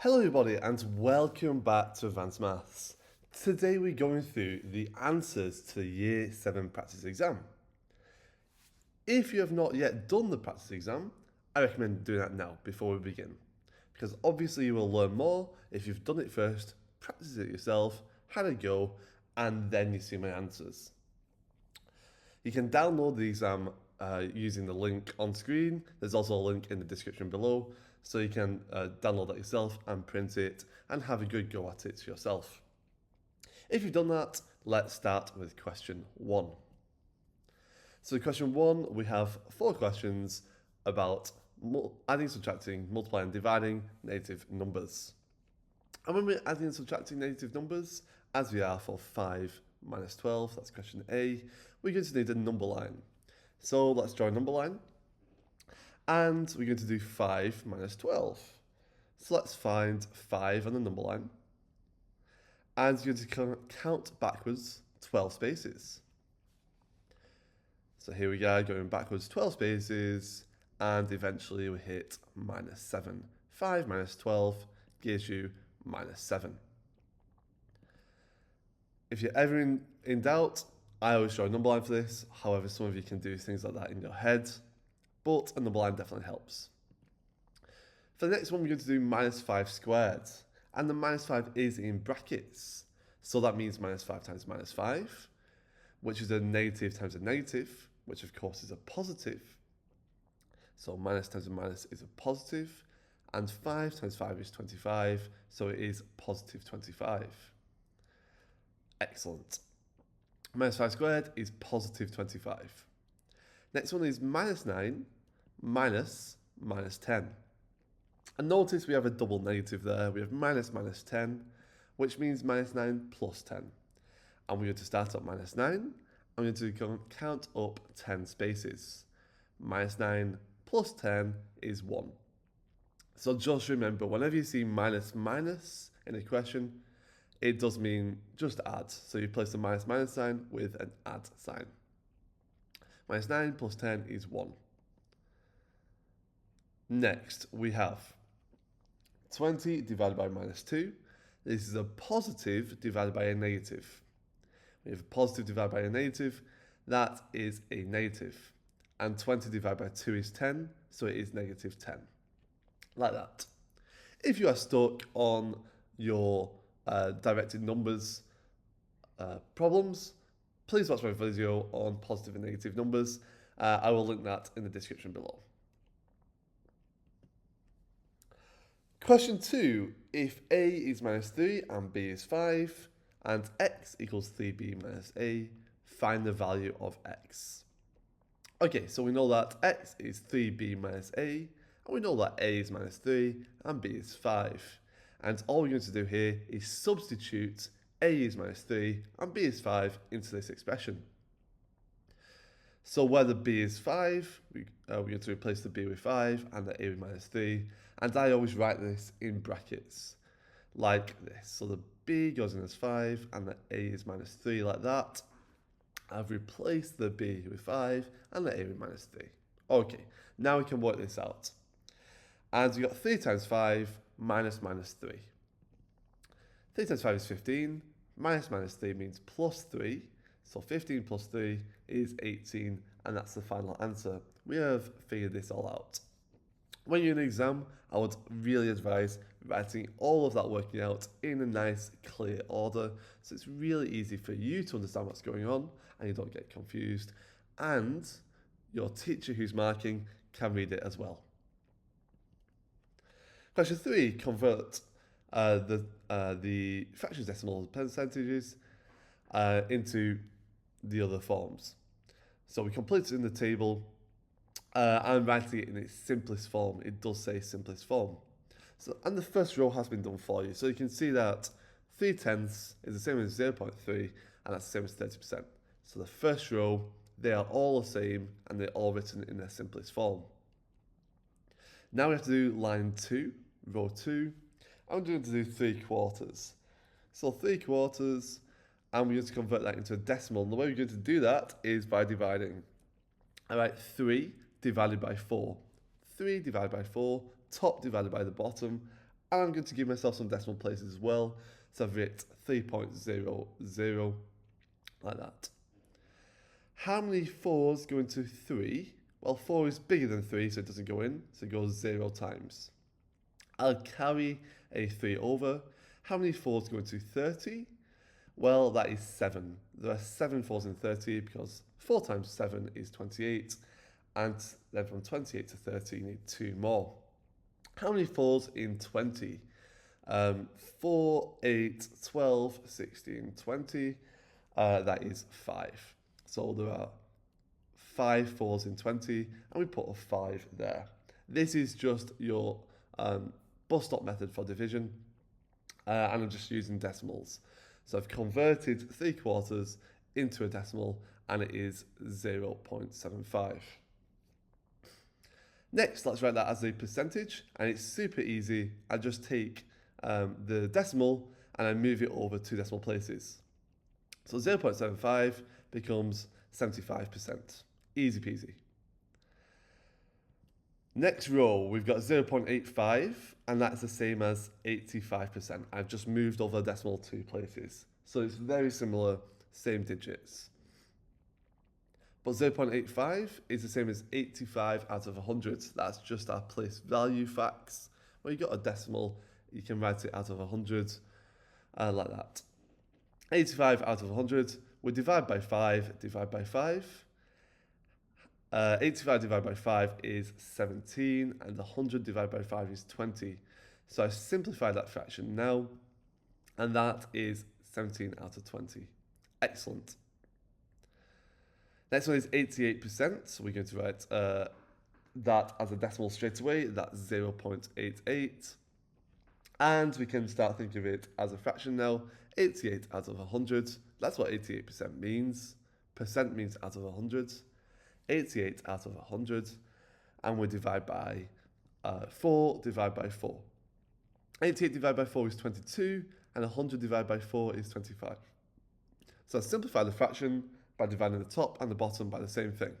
Hello everybody and welcome back to Advanced Maths. Today we're going through the answers to the Year 7 practice exam. If you have not yet done the practice exam, I recommend doing that now before we begin. Because obviously you will learn more if you've done it first, practice it yourself, had a go, and then you see my answers. You can download the exam using the link on screen. There's also a link in the description below, so you can download that yourself and print it and have a good go at it yourself. If you've done that, let's start with question 1. So question 1, we have 4 questions about adding, subtracting, multiplying, dividing negative numbers. And when we're adding and subtracting negative numbers, as we are for 5 minus 12, that's question A, we're going to need a number line. So let's draw a number line. And we're going to do 5 minus 12. So let's find 5 on the number line. And you're going to count backwards 12 spaces. So here we go, going backwards 12 spaces, and eventually we hit minus 7. 5 minus 12 gives you minus 7. If you're ever in doubt, I always draw a number line for this. However, some of you can do things like that in your head, but a number line definitely helps. For the next one, we're going to do minus 5 squared, and the minus 5 is in brackets. So that means minus 5 times minus 5, which is a negative times a negative, which of course is a positive. So minus times a minus is a positive, and 5 times 5 is 25, so it is positive 25. Excellent. Minus 5 squared is positive 25. Next one is minus 9 minus 10. And notice we have a double negative there. We have minus 10, which means minus 9 plus 10. And we're going to start at minus 9, and we're going to count up 10 spaces. Minus 9 plus 10 is 1. So just remember, whenever you see minus minus in a question, it does mean just add. So you place the minus sign with an add sign. Minus 9 plus 10 is 1. Next, we have 20 divided by minus 2. This is a positive divided by a negative. We have a positive divided by a negative. That is a negative. And 20 divided by 2 is 10, so it is negative 10. Like that. If you are stuck on your directed numbers problems, please watch my video on positive and negative numbers. I will link that in the description below. Question 2, if a is minus 3 and b is 5 and x equals 3b minus a, find the value of x. Okay, so we know that x is 3b minus a, and we know that a is minus 3 and b is 5. And all we're going to do here is substitute a is minus 3 and b is 5 into this expression. So where the b is 5, we're going to replace the b with 5 and the a with minus 3. And I always write this in brackets, like this. So the b goes in as 5 and the a is minus 3, like that. I've replaced the b with 5 and the a with minus 3. Okay, now we can work this out. And we got 3 times 5 minus 3. 3 times 5 is 15, minus 3 means plus 3, so 15 plus 3 is 18, and that's the final answer. We have figured this all out. When you're in an exam, I would really advise writing all of that working out in a nice, clear order, so it's really easy for you to understand what's going on, and you don't get confused, and your teacher who's marking can read it as well. Question 3, convert the fractions, decimals, percentages into the other forms. So we complete it in the table. I'm writing it in its simplest form. It does say simplest form. So, and the first row has been done for you. So you can see that 3/10 is the same as 0.3, and that's the same as 30%. So the first row, they are all the same, and they're all written in their simplest form. Now we have to do line 2, row 2. I'm going to do 3/4. So 3/4, and we're going to convert that into a decimal. And the way we're going to do that is by dividing. I write 3 divided by 4. 3 divided by 4, top divided by the bottom, And I'm going to give myself some decimal places as well. So I've written 3.00 like that. How many 4s go into 3? Well, 4 is bigger than 3, so it doesn't go in, so it goes 0 times. I'll carry a 3 over. How many 4s go into 30? Well, that is 7. There are 7 4s in 30 because 4 times 7 is 28. And then from 28 to 30, you need 2 more. How many 4s in 20? 4, 8, 12, 16, 20. That is 5. So there are 5 4s in 20, and we put a 5 there. This is just your bus stop method for division, and I'm just using decimals. So I've converted 3/4 into a decimal, and it is 0.75. Next, let's write that as a percentage, and it's super easy. I just take the decimal and I move it over 2 decimal places. So 0.75 becomes 75%. Easy peasy. Next row, we've got 0.85, and that's the same as 85%. I've just moved over the decimal 2 places. So it's very similar, same digits. But 0.85 is the same as 85 out of 100. That's just our place value facts. When you've got a decimal, you can write it out of 100 like that. 85 out of 100, we divide by 5, divide by 5. 85 divided by 5 is 17, and 100 divided by 5 is 20. So I simplify that fraction now, and that is 17 out of 20. Excellent. Next one is 88%, so we're going to write that as a decimal straight away. That's 0.88. And we can start thinking of it as a fraction now. 88 out of 100, that's what 88% means. Percent means out of 100. 88 out of 100, and we divide by 4, divide by 4. 88 divided by 4 is 22, and 100 divided by 4 is 25. So I simplify the fraction by dividing the top and the bottom by the same thing.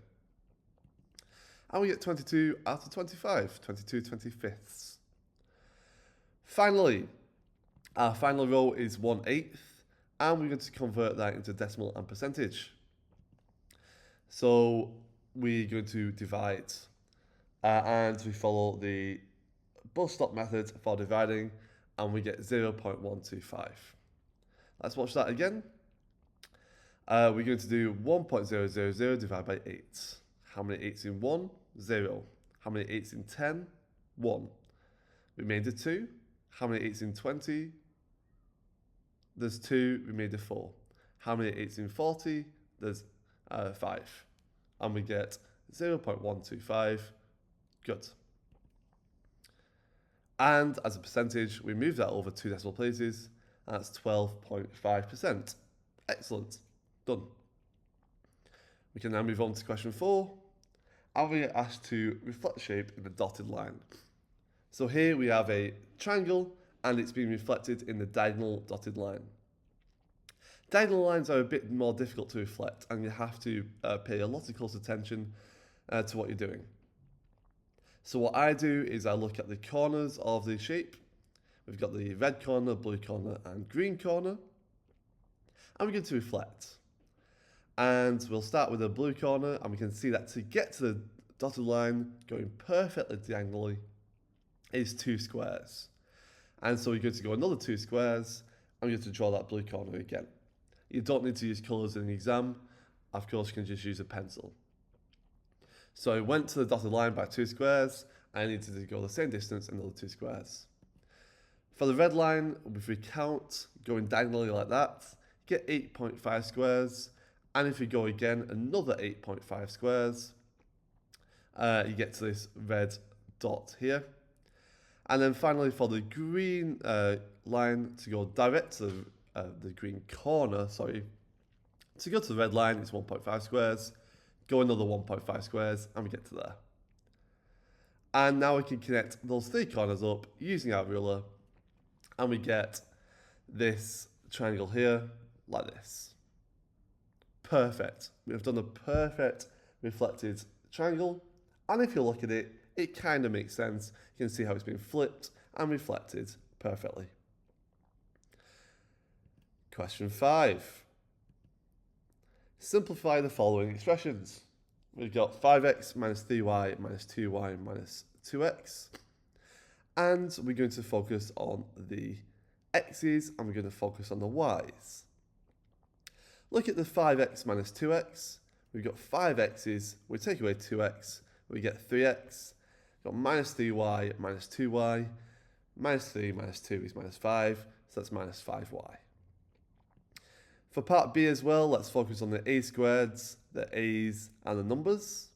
And we get 22 out of 25, 22 25ths. Finally, our final row is 1/8, and we're going to convert that into decimal and percentage. So we're going to divide, and we follow the bus stop method for dividing, and we get 0.125. Let's watch that again. We're going to do 1.000 divided by 8. How many 8s in 1? 0. How many 8s in 10? 1. Remainder 2. How many 8s in 20? There's 2. Remainder 4. How many 8s in 40? There's 5. And we get 0.125. Good. And as a percentage, we move that over 2 decimal places, and that's 12.5%. Excellent. Done. We can now move on to question 4. And we are asked to reflect shape in the dotted line. So here we have a triangle, and it's being reflected in the diagonal dotted line. Diagonal lines are a bit more difficult to reflect, and you have to pay a lot of close attention to what you're doing. So what I do is I look at the corners of the shape. We've got the red corner, blue corner, and green corner. And we're going to reflect. And we'll start with the blue corner, and we can see that to get to the dotted line, going perfectly diagonally, is 2 squares. And so we're going to go another 2 squares, and we're going to draw that blue corner again. You don't need to use colours in the exam. Of course, you can just use a pencil. So I went to the dotted line by 2 squares. I needed to go the same distance another 2 squares. For the red line, if we count going diagonally like that, get 8.5 squares. And if we go again another 8.5 squares, you get to this red dot here. And then finally for the green line to go direct to the green corner, to go to the red line, it's 1.5 squares. Go another 1.5 squares, and we get to there. And now we can connect those 3 corners up using our ruler, and we get this triangle here, like this. Perfect. We've done a perfect reflected triangle, and if you look at it, it kind of makes sense. You can see how it's been flipped, and reflected perfectly. Question 5. Simplify the following expressions. We've got 5x minus 3y minus 2y minus 2x. And we're going to focus on the x's and we're going to focus on the y's. Look at the 5x minus 2x. We've got 5x's, we take away 2x, we get 3x. We've got minus 3y minus 2y. Minus 3 minus 2 is minus 5, so that's minus 5y. For part B as well, let's focus on the a squareds, the a's, and the numbers.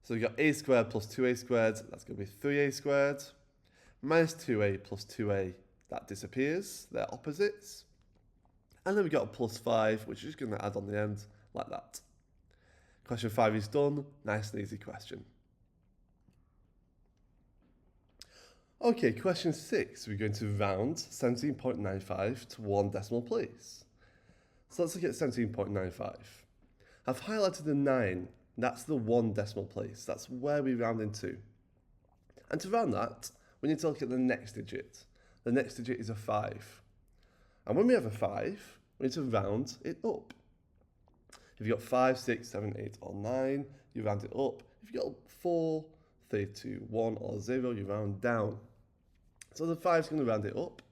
So we've got a squared plus 2a squared, that's going to be 3a squared. Minus 2a plus 2a, that disappears, they're opposites. And then we've got a plus 5, which is just going to add on the end, like that. Question 5 is done, nice and easy question. Okay, question 6, we're going to round 17.95 to one decimal place. So let's look at 17.95. I've highlighted the 9, that's the one decimal place, that's where we round into. And to round that, we need to look at the next digit. The next digit is a 5. And when we have a 5, we need to round it up. If you've got 5, 6, 7, 8, or 9, you round it up. If you've got 4, 3, 2, 1, or 0, you round down. So the 5 is going to round it up.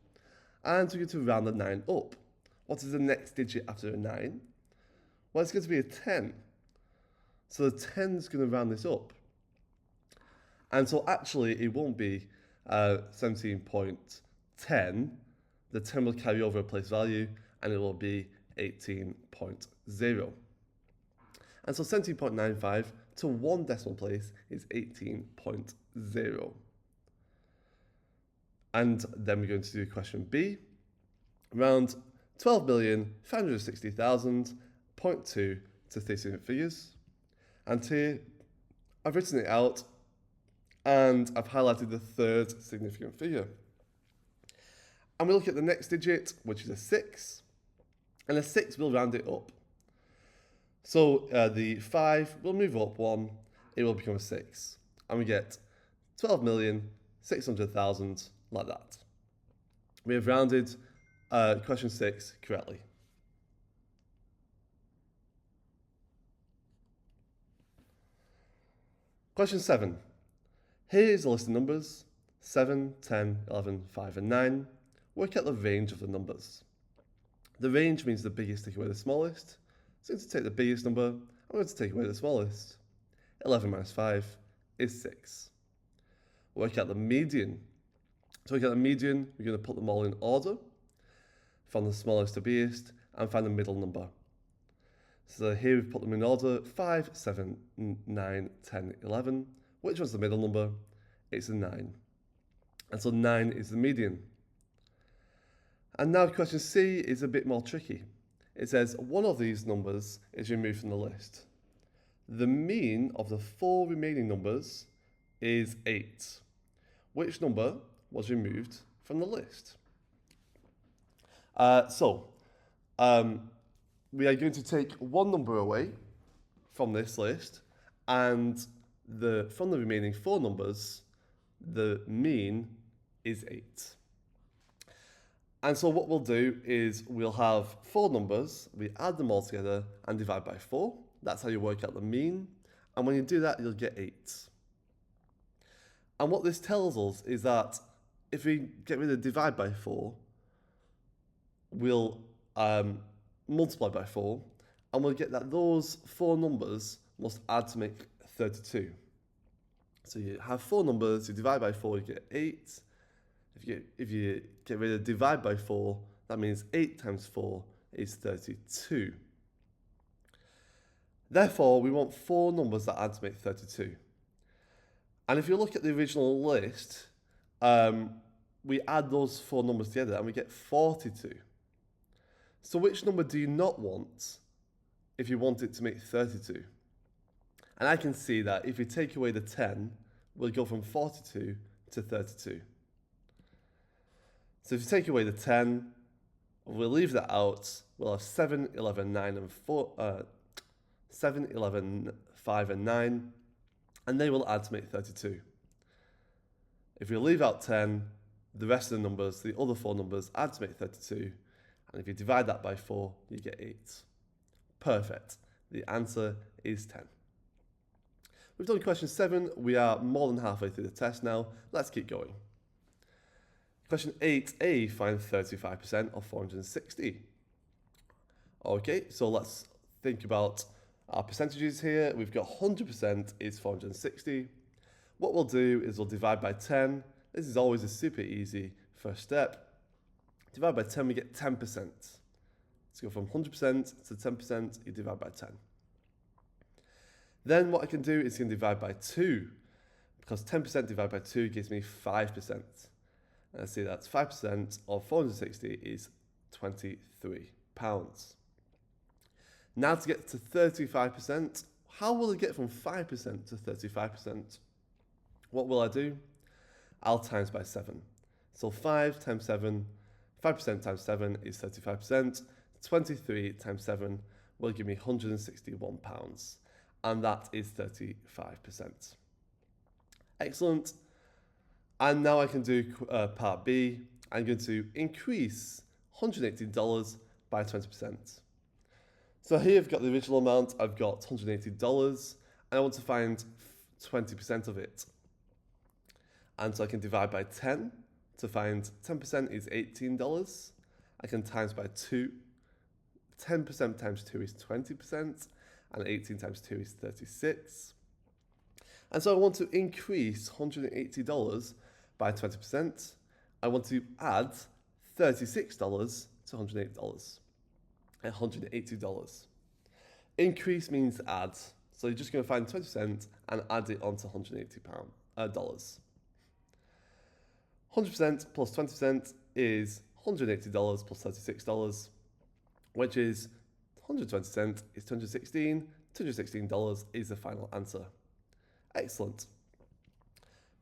And we're going to round the 9 up. What is the next digit after a 9? Well, it's going to be a 10. So the 10 is going to round this up. And so actually, it won't be 17.10. The 10 will carry over a place value, and it will be 18.0. And so 17.95 to one decimal place is 18.0. And then we're going to do question B. Round 12,560,000, 0.2 to 3 significant figures. And here, I've written it out, and I've highlighted the third significant figure. And we look at the next digit, which is a 6, and a 6 will round it up. So the 5 will move up 1, it will become a 6. And we get 12,600,000, like that. We have rounded question 6 correctly. Question 7. Here is a list of numbers, 7, 10, 11, 5, and 9. Work out the range of the numbers. The range means the biggest take away the smallest. So I'm going to take the biggest number, I'm going to take away the smallest. 11 minus 5 is 6. Work out the median. To work out the median, we're going to put them all in order, from the smallest to biggest, and find the middle number. So here we've put them in order, 5, 7, 9, 10, 11. Which one's the middle number? It's a 9. And so 9 is the median. And now question C is a bit more tricky. It says one of these numbers is removed from the list. The mean of the 4 remaining numbers is 8. Which number was removed from the list? We are going to take one number away from this list, and from the remaining 4 numbers, the mean is 8. And so what we'll do is we'll have 4 numbers, we add them all together and divide by 4. That's how you work out the mean. And when you do that, you'll get 8. And what this tells us is that if we get rid of divide by 4, we'll multiply by 4, and we'll get that those 4 numbers must add to make 32. So you have 4 numbers, you divide by 4, you get 8. If you get rid of divide by 4, that means 8 times 4 is 32. Therefore, we want 4 numbers that add to make 32. And if you look at the original list, we add those 4 numbers together and we get 42. So which number do you not want if you want it to make 32? And I can see that if we take away the 10, we'll go from 42 to 32. So if you take away the 10, we'll leave that out. We'll have 7, 11, 9, and 4. 7, 11, 5, and 9, and they will add to make 32. If we leave out 10, the rest of the numbers, the other 4 numbers, add to make 32. And if you divide that by 4, you get 8. Perfect. The answer is 10. We've done question 7. We are more than halfway through the test now. Let's keep going. Question 8a, find 35% of 460. Okay, so let's think about our percentages here. We've got 100% is 460. What we'll do is we'll divide by 10. This is always a super easy first step. Divide by 10, we get 10%. Let's go from 100% to 10%, you divide by 10. Then what I can do is you can divide by 2, because 10% divided by 2 gives me 5%. And I see that's 5% of 460 is £23. Now to get to 35%, how will I get from 5% to 35%? What will I do? I'll times by 7. So 5 times 7, 5% times 7 is 35%. 23 times 7 will give me £161. And that is 35%. Excellent. And now I can do part B. I'm going to increase $180 by 20%. So here I've got the original amount, I've got $180, and I want to find 20% of it. And so I can divide by 10 to find 10% is $18. I can times by 2. 10% times 2 is 20, and 18 times 2 is 36. And so I want to increase $180 by 20%. I want to add $36 to $180. $180. Increase means add. So you're just going to find 20% and add it onto $180. 100% plus 20% is $180 plus $36, which is 120% is 216. $216 is the final answer. Excellent.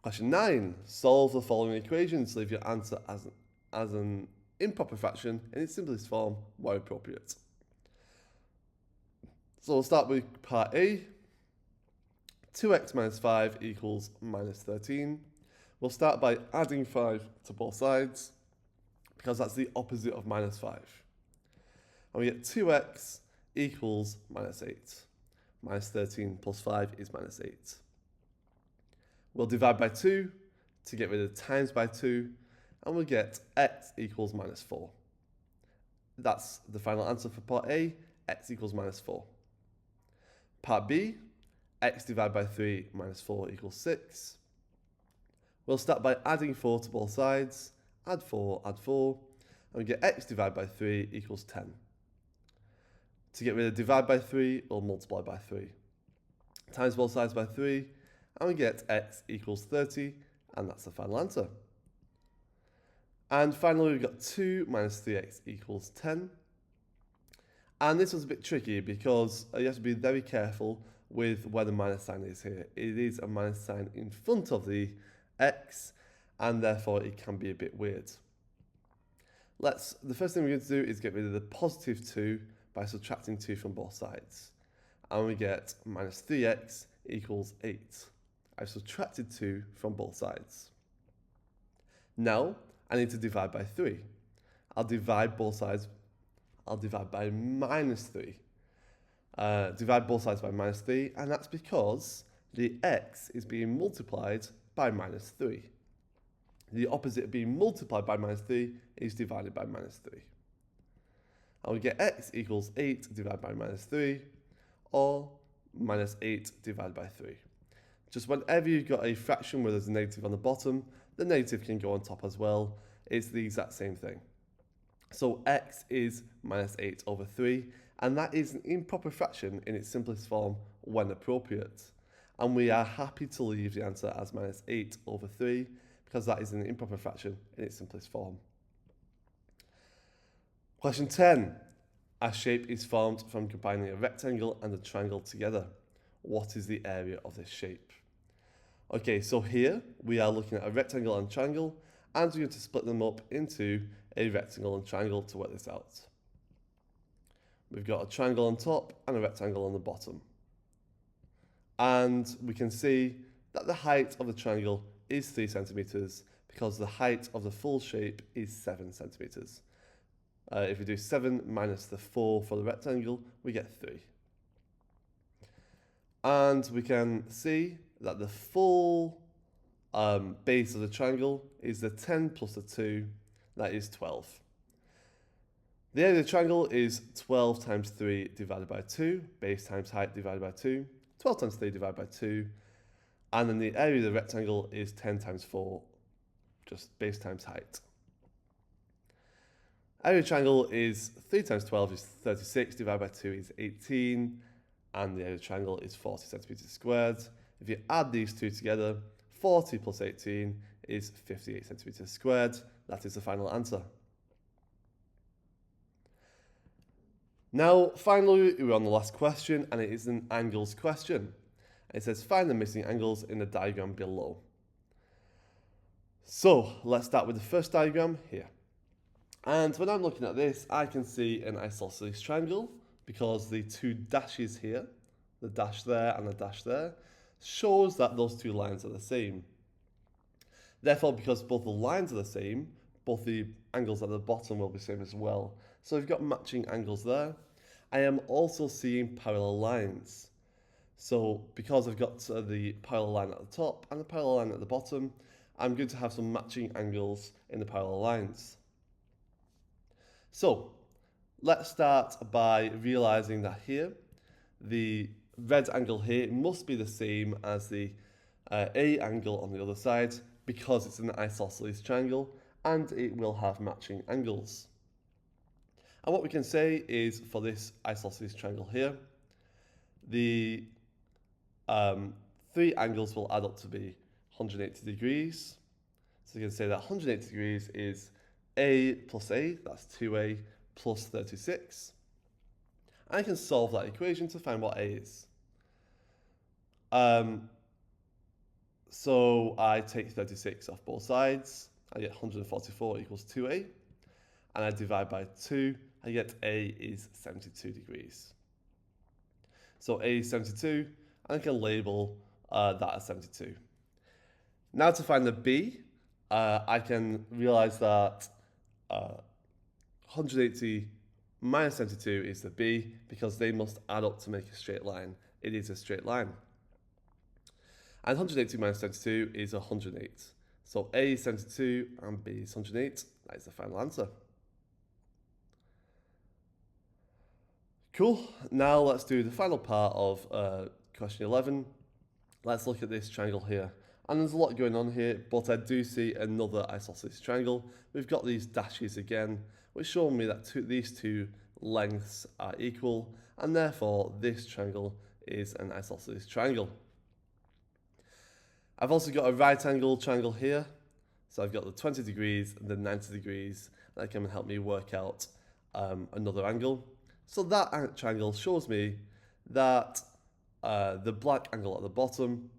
Question 9. Solve the following equations. Leave your answer as an improper fraction in its simplest form where appropriate. So we'll start with part A. 2x minus 5 equals minus 13. We'll start by adding 5 to both sides because that's the opposite of minus 5. And we get 2x equals minus 8. Minus 13 plus 5 is minus 8. We'll divide by 2 to get rid of times by 2, and we'll get x equals minus 4. That's the final answer for part A, x equals minus 4. Part B, x divided by 3 minus 4 equals 6. We'll start by adding 4 to both sides, add 4, and we get x divided by 3 equals 10. To get rid of divide by 3, we'll multiply by 3. Times both sides by 3, and we get x equals 30, and that's the final answer. And finally, we've got 2 minus 3x equals 10. And this was a bit tricky because you have to be very careful with where the minus sign is here. It is a minus sign in front of the x, and therefore it can be a bit weird. The first thing we're going to do is get rid of the positive 2 by subtracting 2 from both sides. And we get minus 3x equals 8. I've subtracted 2 from both sides. Now, I need to divide by 3. I'll divide both sides. I'll divide by minus 3. Divide both sides by minus 3, and that's because the x is being multiplied by minus 3. The opposite of being multiplied by minus 3 is divided by minus 3. And we get x equals 8 divided by minus 3, or minus 8 divided by 3. Just whenever you've got a fraction where there's a negative on the bottom, the negative can go on top as well. It's the exact same thing. So x is minus 8 over 3, and that is an improper fraction in its simplest form when appropriate. And we are happy to leave the answer as minus 8 over 3 because that is an improper fraction in its simplest form. Question 10. A shape is formed from combining a rectangle and a triangle together. What is the area of this shape? Okay, so here we are looking at a rectangle and triangle, and we're going to split them up into a rectangle and triangle to work this out. We've got a triangle on top and a rectangle on the bottom. And we can see that the height of the triangle is 3 centimeters because the height of the full shape is 7 centimeters. If we do 7 minus the 4 for the rectangle, we get 3. And we can see that the full base of the triangle is the 10 plus the 2, that is 12. The area of the triangle is 12 times 3 divided by 2, base times height divided by 2, 12 times 3 divided by 2, and then the area of the rectangle is 10 times 4, just base times height. Area of the triangle is 3 times 12 is 36, divided by 2 is 18, and the area of the triangle is 40 centimeters squared. If you add these two together, 40 plus 18 is 58 centimeters squared. That is the final answer. Now, finally, we're on the last question, and it is an angles question. It says, find the missing angles in the diagram below. So, let's start with the first diagram here. And when I'm looking at this, I can see an isosceles triangle because the two dashes here, the dash there and the dash there, shows that those two lines are the same. Therefore, because both the lines are the same, both the angles at the bottom will be the same as well. So we've got matching angles there. I am also seeing parallel lines. So because I've got the parallel line at the top and the parallel line at the bottom, I'm going to have some matching angles in the parallel lines. So let's start by realizing that here, the red angle here must be the same as the A angle on the other side because it's an isosceles triangle and it will have matching angles. And what we can say is for this isosceles triangle here, the three angles will add up to be 180 degrees. So you can say that 180 degrees is A plus A, that's 2A, plus 36. And I can solve that equation to find what A is. So I take 36 off both sides, I get 144 equals 2A, and I divide by 2, I get A is 72 degrees. So A is 72, and I can label that as 72. Now to find the B, I can realize that 180 minus 72 is the B because they must add up to make a straight line. It is a straight line. And 180 minus 72 is 108. So A is 72 and B is 108. That is the final answer. Cool. Now let's do the final part of question 11. Let's look at this triangle here. And there's a lot going on here, but I do see another isosceles triangle. We've got these dashes again, which show me that these two lengths are equal, and therefore this triangle is an isosceles triangle. I've also got a right angle triangle here. So I've got the 20 degrees and the 90 degrees that can help me work out another angle. So that triangle shows me that the black angle at the bottom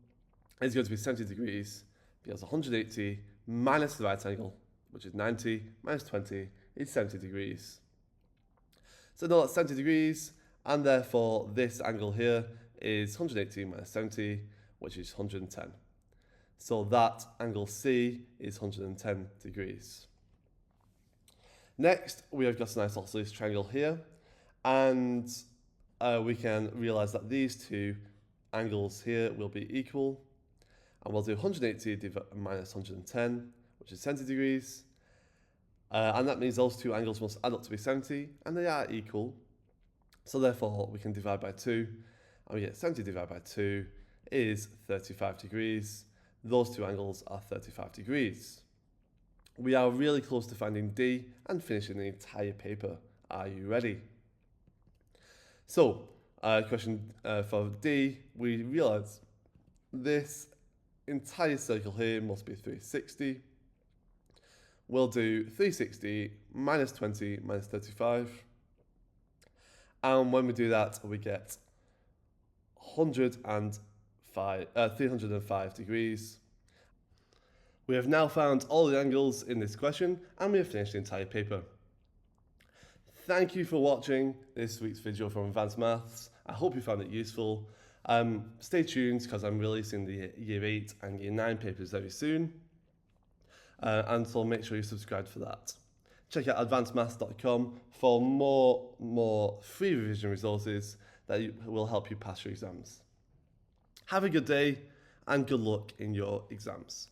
is going to be 70 degrees because 180 minus the right angle, which is 90, minus 20 is 70 degrees. So now that's 70 degrees, and therefore this angle here is 180 minus 70, which is 110. So that angle C is 110 degrees. Next, we have got an isosceles triangle here, and we can realize that these two angles here will be equal. And we'll do 180 minus 110, which is 70 degrees. And that means those two angles must add up to be 70, and they are equal. So therefore, we can divide by 2, and we get 70 divided by 2 is 35 degrees. Those two angles are 35 degrees. We are really close to finding D and finishing the entire paper. Are you ready? So, question for D, we realize this entire circle here must be 360. We'll do 360 minus 20 minus 35. And when we do that, we get 305 degrees. We have now found all the angles in this question, and we have finished the entire paper. Thank you for watching this week's video from Advanced Maths. I hope you found it useful. Stay tuned because I'm releasing the Year 8 and Year 9 papers very soon. And so make sure you subscribe for that. Check out advancemaths.com for more free revision resources that will help you pass your exams. Have a good day and good luck in your exams.